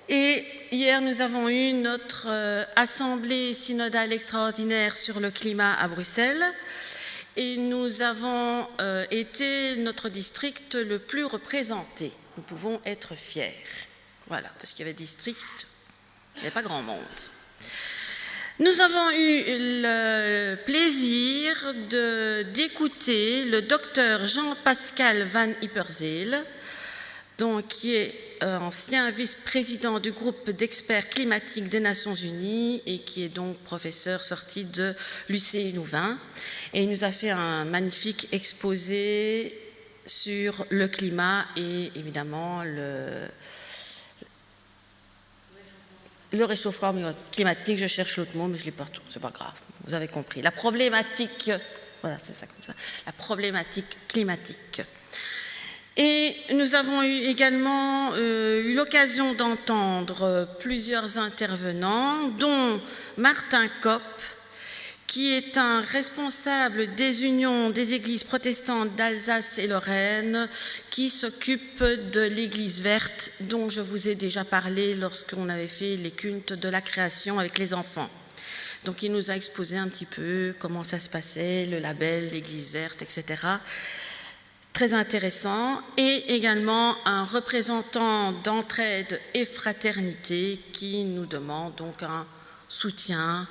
Et hier, nous avons eu notre assemblée synodale extraordinaire sur le climat à Bruxelles. Et nous avons été notre district le plus représenté. Nous pouvons être fiers. Voilà, parce qu'il y avait des districts, il n'y avait pas grand monde. Nous avons eu le plaisir d'écouter le docteur Jean-Pascal Van Yperseel, donc, qui est ancien vice-président du groupe d'experts climatiques des Nations Unies et qui est donc professeur sorti de l'UCI Louvain. Et il nous a fait un magnifique exposé sur le climat et évidemment le réchauffement climatique. Je cherche l'autre mot, mais je ne l'ai pas tout, c'est pas grave, vous avez compris. La problématique, voilà, c'est ça comme ça, la problématique climatique. Et nous avons également eu l'occasion d'entendre plusieurs intervenants, dont Martin Kopp, qui est un responsable des unions des églises protestantes d'Alsace et Lorraine, qui s'occupe de l'église verte, dont je vous ai déjà parlé lorsqu'on avait fait les cultes de la création avec les enfants. Donc il nous a exposé un petit peu comment ça se passait, le label, l'église verte, etc. Très intéressant. Et également un représentant d'Entraide et Fraternité qui nous demande donc un soutien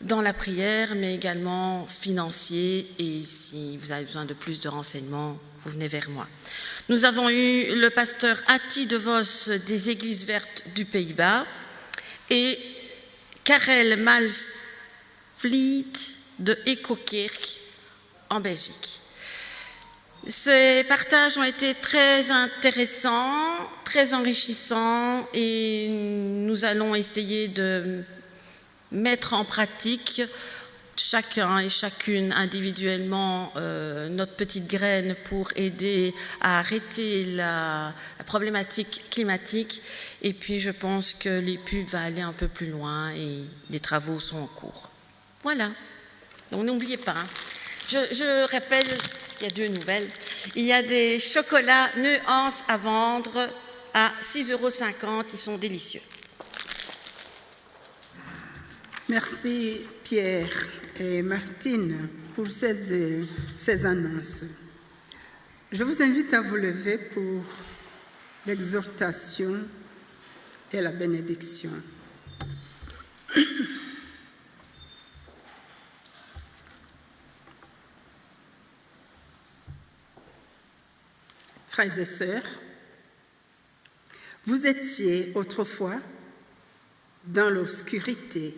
dans la prière, mais également financier. Et si vous avez besoin de plus de renseignements, vous venez vers moi. Nous avons eu le pasteur Atti de Vos des Églises Vertes du Pays-Bas et Karel Malvliet de Ekokerk en Belgique. Ces partages ont été très intéressants, très enrichissants et nous allons essayer de mettre en pratique chacun et chacune individuellement notre petite graine pour aider à arrêter la problématique climatique. Et puis je pense que l'EPUB va aller un peu plus loin et les travaux sont en cours. Voilà, donc n'oubliez pas. Je rappelle, parce qu'il y a deux nouvelles, il y a des chocolats Nuance à vendre à 6,50 €, ils sont délicieux. Merci Pierre et Martine pour ces annonces. Je vous invite à vous lever pour l'exhortation et la bénédiction. Frères et sœurs, vous étiez autrefois dans l'obscurité,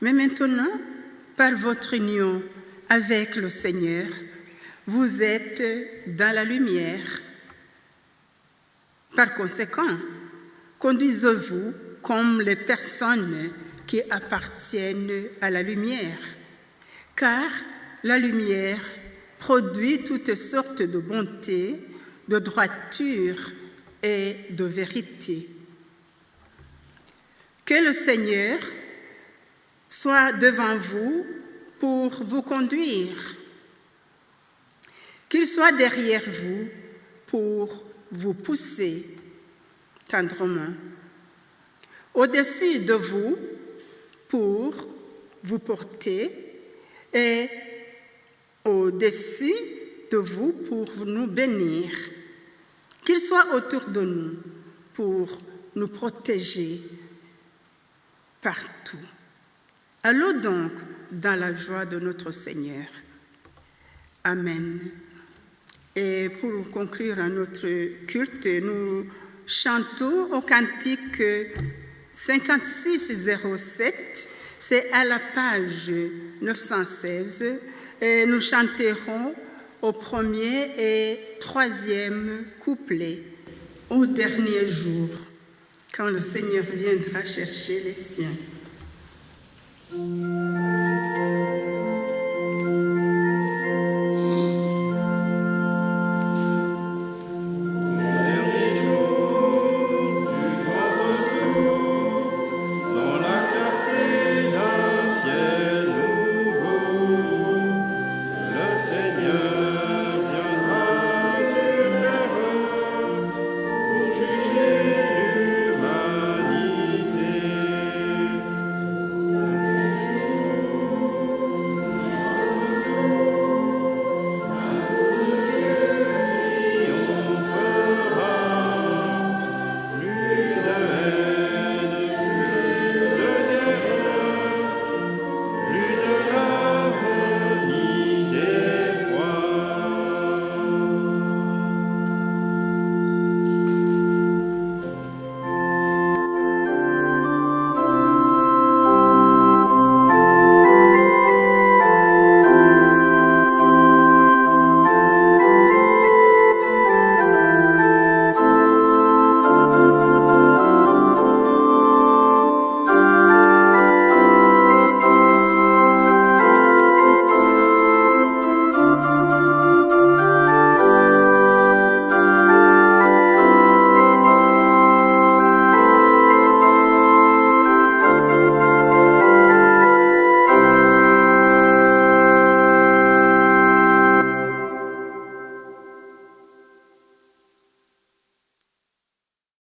mais maintenant, par votre union avec le Seigneur, vous êtes dans la lumière. Par conséquent, conduisez-vous comme les personnes qui appartiennent à la lumière, car la lumière produit toutes sortes de bonté, de droiture et de vérité. Que le Seigneur soit devant vous pour vous conduire, qu'il soit derrière vous pour vous pousser tendrement, au-dessus de vous pour vous porter et au-dessus de vous pour nous bénir, qu'il soit autour de nous pour nous protéger partout. Allons donc dans la joie de notre Seigneur. Amen. Et pour conclure notre culte, nous chantons au cantique 5607, c'est à la page 916, et nous chanterons au premier et troisième couplet, au dernier jour, quand le Seigneur viendra chercher les siens.